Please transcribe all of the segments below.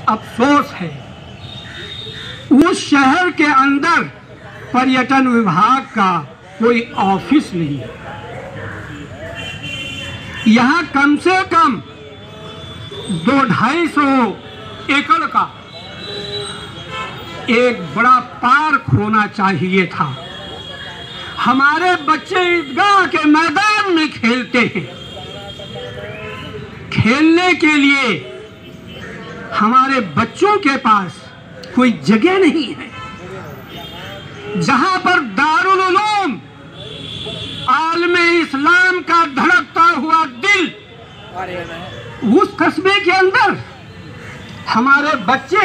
अफसोस है उस शहर के अंदर पर्यटन विभाग का कोई ऑफिस नहीं है। यहाँ कम से कम 200-250 एकड़ का एक बड़ा पार्क होना चाहिए था। हमारे बच्चे ईदगाह के मैदान में खेलते हैं, खेलने के लिए हमारे बच्चों के पास कोई जगह नहीं है। जहां पर दारुल उलूम आलमे इस्लाम का धड़कता हुआ दिल, उस कस्बे के अंदर हमारे बच्चे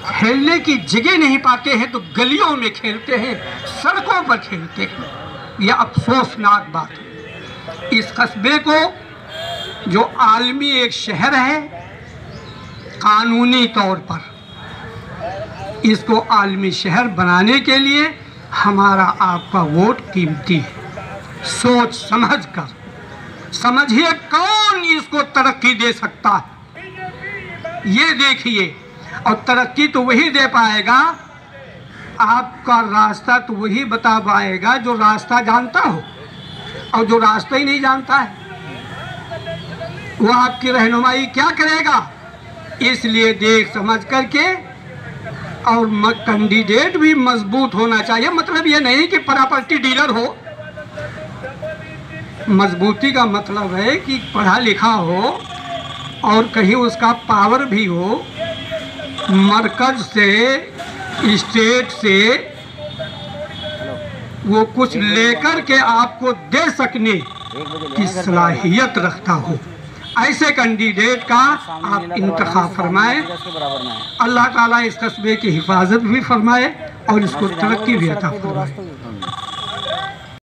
खेलने की जगह नहीं पाते हैं तो गलियों में खेलते हैं, सड़कों पर खेलते हैं। यह अफसोसनाक बात है। इस कस्बे को जो आलमी एक शहर है, कानूनी तौर पर इसको आलमी शहर बनाने के लिए हमारा आपका वोट कीमती है। सोच समझ कर समझिए कौन इसको तरक्की दे सकता है, ये देखिए। और तरक्की तो वही दे पाएगा, आपका रास्ता तो वही बता पाएगा जो रास्ता जानता हो, और जो रास्ता ही नहीं जानता है वो आपकी रहनुमाई क्या करेगा। इसलिए देख समझ करके, और कैंडिडेट भी मजबूत होना चाहिए। मतलब ये नहीं कि प्रॉपर्टी डीलर हो, मजबूती का मतलब है कि पढ़ा लिखा हो और कहीं उसका पावर भी हो, मरकज से स्टेट से वो कुछ लेकर के आपको दे सकने की सलाहियत रखता हो। ऐसे कैंडिडेट का आप इंतखाब फरमाएं। अल्लाह ताला इस कस्बे की हिफाजत भी फरमाए और इसको तरक्की भी अता फरमाए।